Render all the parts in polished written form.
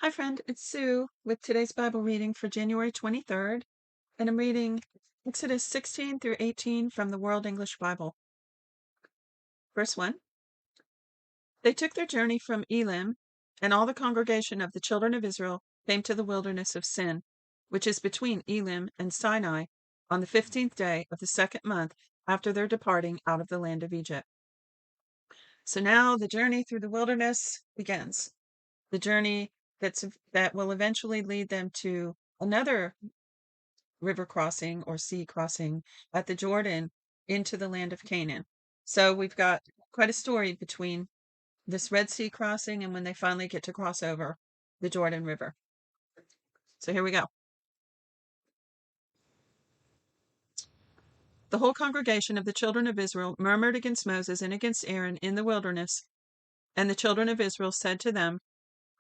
Hi, friend. It's Sue with today's Bible reading for January 23rd, and I'm reading Exodus 16 through 18 from the World English Bible. Verse 1. They took their journey from Elim, and all the congregation of the children of Israel came to the wilderness of Sin, which is between Elim and Sinai, on the 15th day of the second month after their departing out of the land of Egypt. So now the journey through the wilderness begins. The journey that will eventually lead them to another river crossing or sea crossing at the Jordan into the land of Canaan. So we've got quite a story between this Red Sea crossing and when they finally get to cross over the Jordan River. So here we go. The whole congregation of the children of Israel murmured against Moses and against Aaron in the wilderness. And the children of Israel said to them,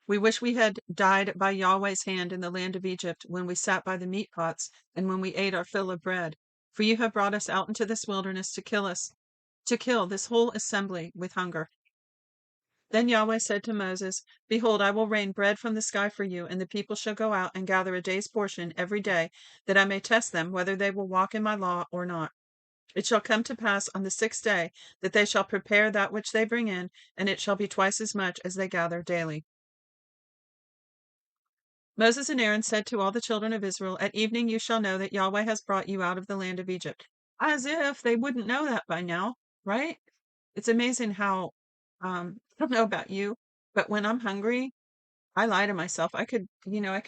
"We wish we had died by Yahweh's hand in the land of Egypt, when we sat by the meat pots, and when we ate our fill of bread. For you have brought us out into this wilderness to kill this whole assembly with hunger." Then Yahweh said to Moses, "Behold, I will rain bread from the sky for you, and the people shall go out and gather a day's portion every day, that I may test them whether they will walk in my law or not. It shall come to pass on the 6th day that they shall prepare that which they bring in, and it shall be twice as much as they gather daily." Moses and Aaron said to all the children of Israel, "At evening you shall know that Yahweh has brought you out of the land of Egypt." As if they wouldn't know that by now, right? It's amazing how, I don't know about you, but when I'm hungry, I lie to myself. I could be on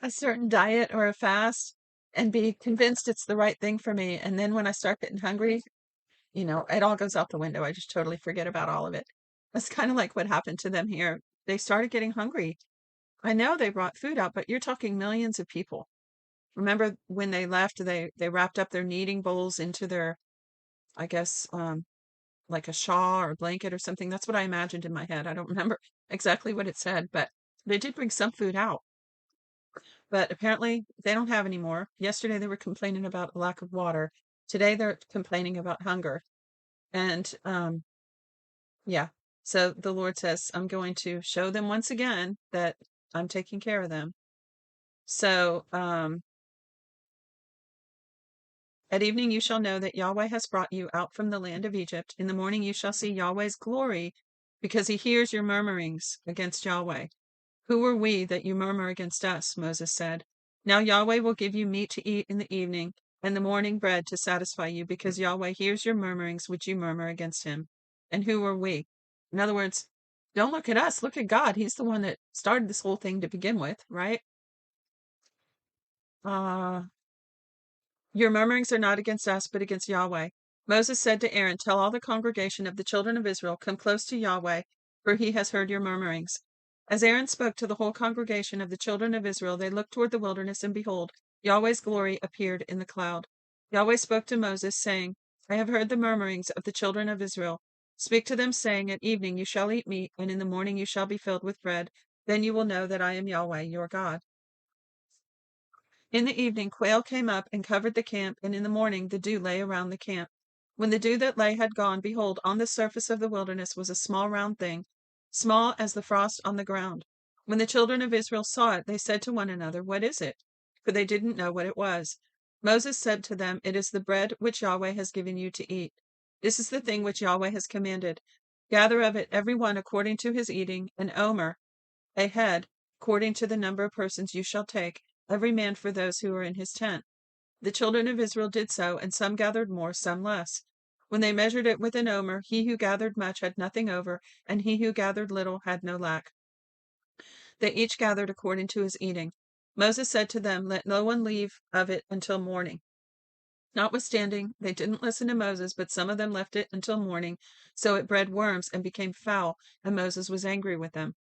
a certain diet or a fast and be convinced it's the right thing for me. And then when I start getting hungry, it all goes out the window. I just totally forget about all of it. That's kind of like what happened to them here. They started getting hungry. I know they brought food out, but you're talking millions of people. Remember when they left, they wrapped up their kneading bowls into their, I guess, like a shawl or blanket or something. That's what I imagined in my head. I don't remember exactly what it said, but they did bring some food out. But apparently they don't have any more. Yesterday they were complaining about a lack of water. Today they're complaining about hunger. And yeah. So the Lord says, I'm going to show them once again that I'm taking care of them. So at evening you shall know that Yahweh has brought you out from the land of Egypt. In the morning you shall see Yahweh's glory, because he hears your murmurings against Yahweh. "Who are we that you murmur against us?" Moses said. "Now Yahweh will give you meat to eat in the evening, and the morning bread to satisfy you, because Yahweh hears your murmurings which you murmur against him." And who are we? In other words, don't look at us, look at God. He's the one that started this whole thing to begin with, right? Uh, Your murmurings are not against us, but against Yahweh. Moses said to Aaron, "Tell all the congregation of the children of Israel, come close to Yahweh, for he has heard your murmurings." As Aaron spoke to the whole congregation of the children of Israel, they looked toward the wilderness, and behold, Yahweh's glory appeared in the cloud. Yahweh spoke to Moses, saying, "I have heard the murmurings of the children of Israel. Speak to them, saying, At evening you shall eat meat, and in the morning you shall be filled with bread. Then you will know that I am Yahweh, your God." In the evening quail came up and covered the camp, and in the morning the dew lay around the camp. When the dew that lay had gone, behold, on the surface of the wilderness was a small round thing, small as the frost on the ground. When the children of Israel saw it, they said to one another, "What is it?" For they didn't know what it was. Moses said to them, "It is the bread which Yahweh has given you to eat. This is the thing which Yahweh has commanded. Gather of it every one according to his eating, an omer, a head, according to the number of persons you shall take, every man for those who are in his tent." The children of Israel did so, and some gathered more, some less. When they measured it with an omer, he who gathered much had nothing over, and he who gathered little had no lack. They each gathered according to his eating. Moses said to them, "Let no one leave of it until morning." Notwithstanding, they didn't listen to Moses, but some of them left it until morning, so it bred worms and became foul, and Moses was angry with them.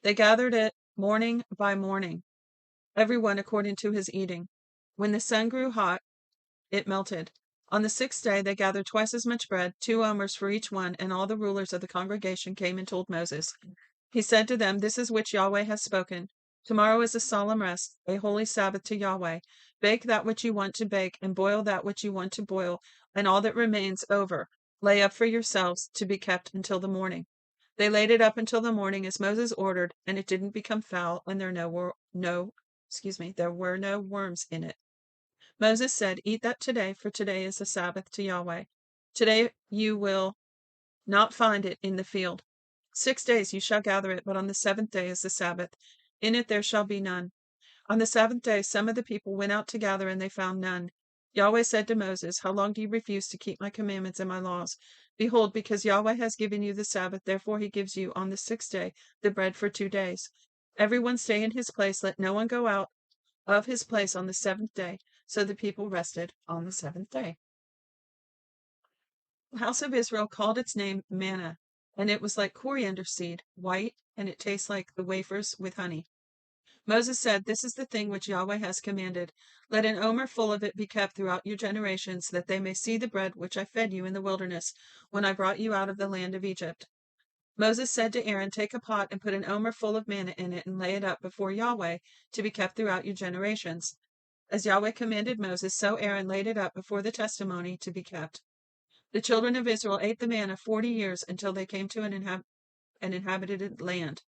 They gathered it morning by morning, every one according to his eating. When the sun grew hot, it melted. On the 6th day they gathered twice as much bread, 2 omers for each one, and all the rulers of the congregation came and told Moses. He said to them, "This is which Yahweh has spoken. Tomorrow is a solemn rest, a holy Sabbath to Yahweh. Bake that which you want to bake, and boil that which you want to boil, and all that remains over lay up for yourselves to be kept until the morning." They laid it up until the morning as Moses ordered, and it didn't become foul, and there were no worms in it. Moses said, "Eat that today, for today is a Sabbath to Yahweh. Today you will not find it in the field. 6 days you shall gather it, but on the seventh day is the Sabbath. In it there shall be none." On the seventh day some of the people went out to gather, and they found none. Yahweh said to Moses, "How long do you refuse to keep my commandments and my laws? Behold, because Yahweh has given you the Sabbath, therefore he gives you on the sixth day the bread for 2 days. Everyone stay in his place, let no one go out of his place on the seventh day." So the people rested on the seventh day. The house of Israel called its name manna, and it was like coriander seed, white, and it tastes like the wafers with honey. Moses said, "This is the thing which Yahweh has commanded. Let an omer full of it be kept throughout your generations, that they may see the bread which I fed you in the wilderness, when I brought you out of the land of Egypt." Moses said to Aaron, "Take a pot and put an omer full of manna in it, and lay it up before Yahweh to be kept throughout your generations." As Yahweh commanded Moses, so Aaron laid it up before the testimony to be kept. The children of Israel ate the manna 40 years, until they came to an inhabited land.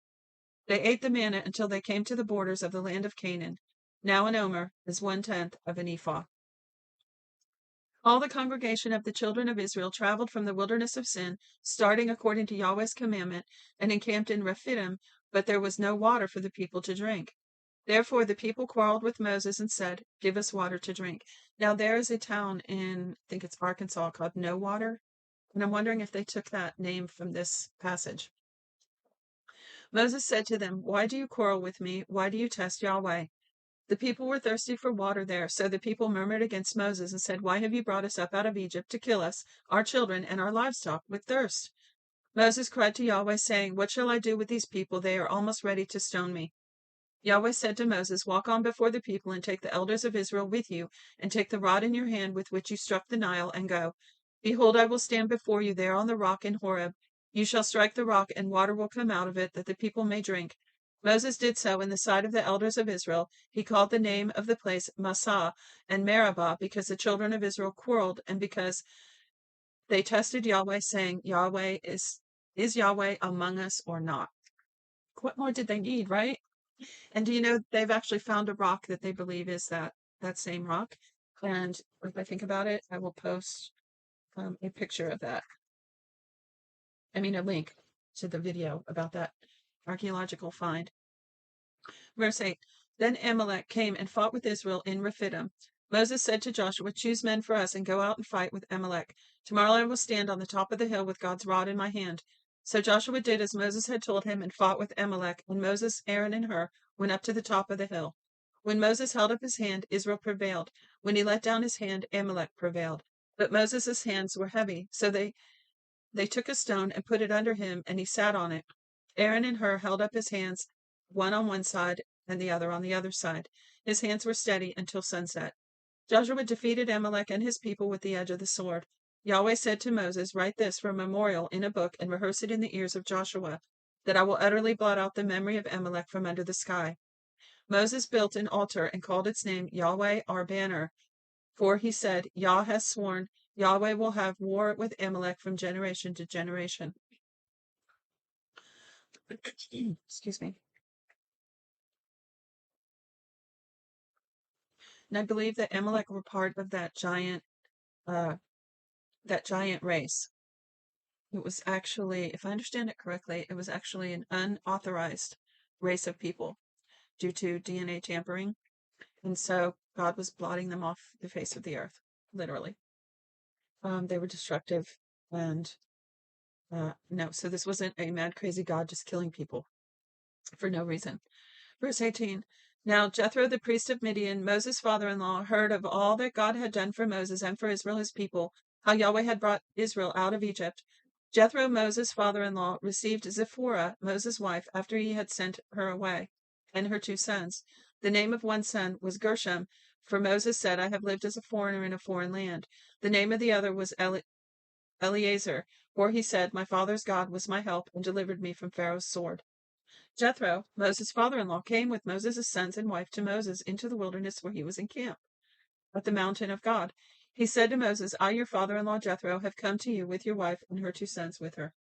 They ate the manna until they came to the borders of the land of Canaan. Now an omer is 1/10 of an ephah. All the congregation of the children of Israel traveled from the wilderness of Sin, starting according to Yahweh's commandment, and encamped in Rephidim, but there was no water for the people to drink. Therefore the people quarreled with Moses and said, "Give us water to drink." Now there is a town in, I think it's Arkansas, called No Water, and I'm wondering if they took that name from this passage. Moses said to them, "Why do you quarrel with me? Why do you test Yahweh?" The people were thirsty for water there, so the people murmured against Moses and said, "Why have you brought us up out of Egypt to kill us, our children, and our livestock with thirst?" Moses cried to Yahweh, saying, "What shall I do with these people? They are almost ready to stone me." Yahweh said to Moses, "Walk on before the people, and take the elders of Israel with you, and take the rod in your hand with which you struck the Nile, and go. Behold, I will stand before you there on the rock in Horeb. You shall strike the rock, and water will come out of it, that the people may drink." Moses did so in the sight of the elders of Israel. He called the name of the place Massah and Meribah, because the children of Israel quarreled, and because they tested Yahweh, saying, "Yahweh is Yahweh among us or not?" What more did they need, right? And do you know they've actually found a rock that they believe is that same rock? And if I think about it, I will post a picture of that. I mean, a link to the video about that archaeological find. Verse 8. Then Amalek came and fought with Israel in Rephidim. Moses said to Joshua, "Choose men for us and go out and fight with Amalek. Tomorrow I will stand on the top of the hill with God's rod in my hand." So Joshua did as Moses had told him and fought with Amalek, and Moses, Aaron, and Hur went up to the top of the hill. When Moses held up his hand, Israel prevailed. When he let down his hand, Amalek prevailed. But Moses' hands were heavy, so they took a stone and put it under him, and he sat on it. Aaron and Hur held up his hands, one on one side and the other on the other side. His hands were steady until sunset. Joshua defeated Amalek and his people with the edge of the sword. Yahweh said to Moses, "Write this for a memorial in a book and rehearse it in the ears of Joshua, that I will utterly blot out the memory of Amalek from under the sky." Moses built an altar and called its name Yahweh our banner, for he said, "Yah has sworn, Yahweh will have war with Amalek from generation to generation." Excuse me. And I believe that Amalek were part of uh, that giant race. It was actually, if I understand it correctly, it was actually an unauthorized race of people due to DNA tampering. And so God was blotting them off the face of the earth, literally. They were destructive and no, so this wasn't a mad, crazy God just killing people for no reason. Verse 18. Now Jethro, the priest of Midian, Moses' father-in-law, heard of all that God had done for Moses and for Israel his people, how Yahweh had brought Israel out of Egypt. Jethro, Moses' father-in-law, received Zipporah, Moses' wife, after he had sent her away, and her 2 sons. The name of one son was Gershom, for Moses said, "I have lived as a foreigner in a foreign land." The name of the other was Eleazar, for he said, "My father's God was my help and delivered me from Pharaoh's sword." Jethro, Moses' father-in-law, came with Moses' sons and wife to Moses into the wilderness where he was encamped at the mountain of God. He said to Moses, "I, your father-in-law Jethro, have come to you with your wife and her 2 sons with her."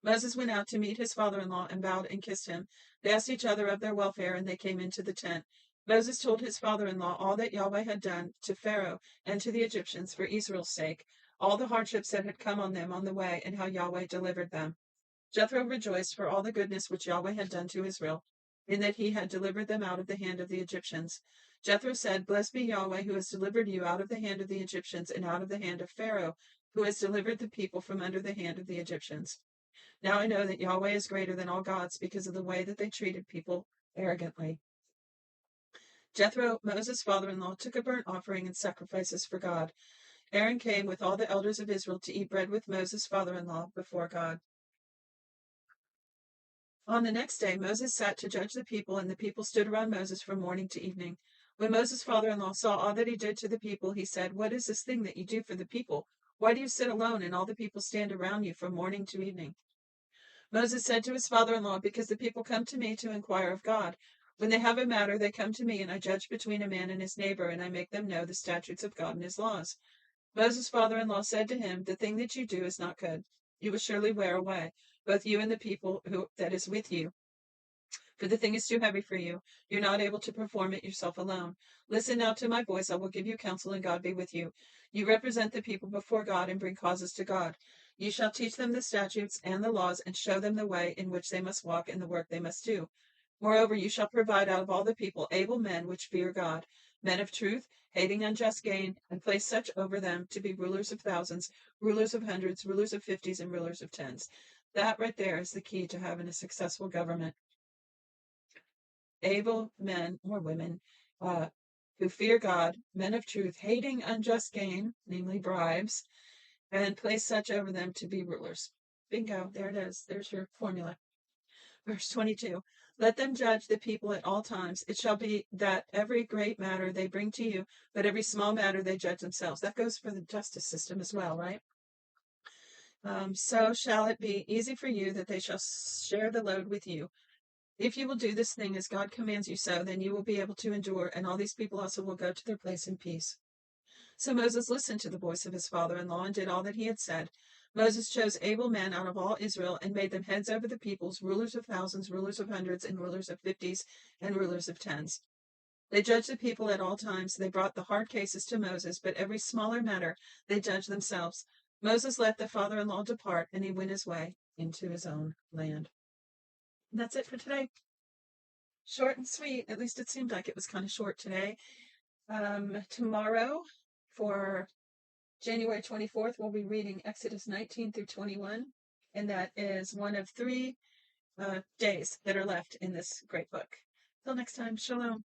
Moses went out to meet his father-in-law and bowed and kissed him. They asked each other of their welfare, and they came into the tent. Moses told his father-in-law all that Yahweh had done to Pharaoh and to the Egyptians for Israel's sake, all the hardships that had come on them on the way, and how Yahweh delivered them. Jethro rejoiced for all the goodness which Yahweh had done to Israel, in that he had delivered them out of the hand of the Egyptians. Jethro said, Blessed be Yahweh, who has delivered you out of the hand of the Egyptians and out of the hand of Pharaoh, who has delivered the people from under the hand of the Egyptians. Now I know that Yahweh is greater than all gods because of the way that they treated people arrogantly. Jethro, Moses' father-in-law, took a burnt offering and sacrifices for God. Aaron came with all the elders of Israel to eat bread with Moses' father-in-law before God. On the next day, Moses sat to judge the people, and the people stood around Moses from morning to evening. When Moses' father-in-law saw all that he did to the people, he said, What is this thing that you do for the people? Why do you sit alone, and all the people stand around you from morning to evening? Moses said to his father-in-law, Because the people come to me to inquire of God. When they have a matter, they come to me, and I judge between a man and his neighbor, and I make them know the statutes of God and his laws. Moses' father-in-law said to him, The thing that you do is not good. You will surely wear away, both you and the people that is with you, for the thing is too heavy for you. You're not able to perform it yourself alone. Listen now to my voice. I will give you counsel, and God be with you. You represent the people before God and bring causes to God. You shall teach them the statutes and the laws, and show them the way in which they must walk and the work they must do. Moreover, you shall provide out of all the people able men which fear God, men of truth, hating unjust gain, and place such over them to be rulers of thousands, rulers of hundreds, rulers of fifties, and rulers of tens. That right there is the key to having a successful government. Able men or women who fear God, men of truth, hating unjust gain, namely bribes, and place such over them to be rulers. Bingo, there it is. There's your formula. Verse 22. Let them judge the people at all times. It shall be that every great matter they bring to you, but every small matter they judge themselves. That goes for the justice system as well, right? So shall it be easy for you that they shall share the load with you. If you will do this thing as God commands you so, then you will be able to endure, and all these people also will go to their place in peace. So Moses listened to the voice of his father-in-law and did all that he had said. Moses chose able men out of all Israel and made them heads over the peoples, rulers of thousands, rulers of hundreds, and rulers of fifties, and rulers of tens. They judged the people at all times. They brought the hard cases to Moses, but every smaller matter they judged themselves. Moses let the father-in-law depart, and he went his way into his own land. And that's it for today. Short and sweet. At least it seemed like it was kind of short today. Tomorrow, for January 24th, we'll be reading Exodus 19 through 21, and that is one of 3 days that are left in this great book. Till next time, shalom.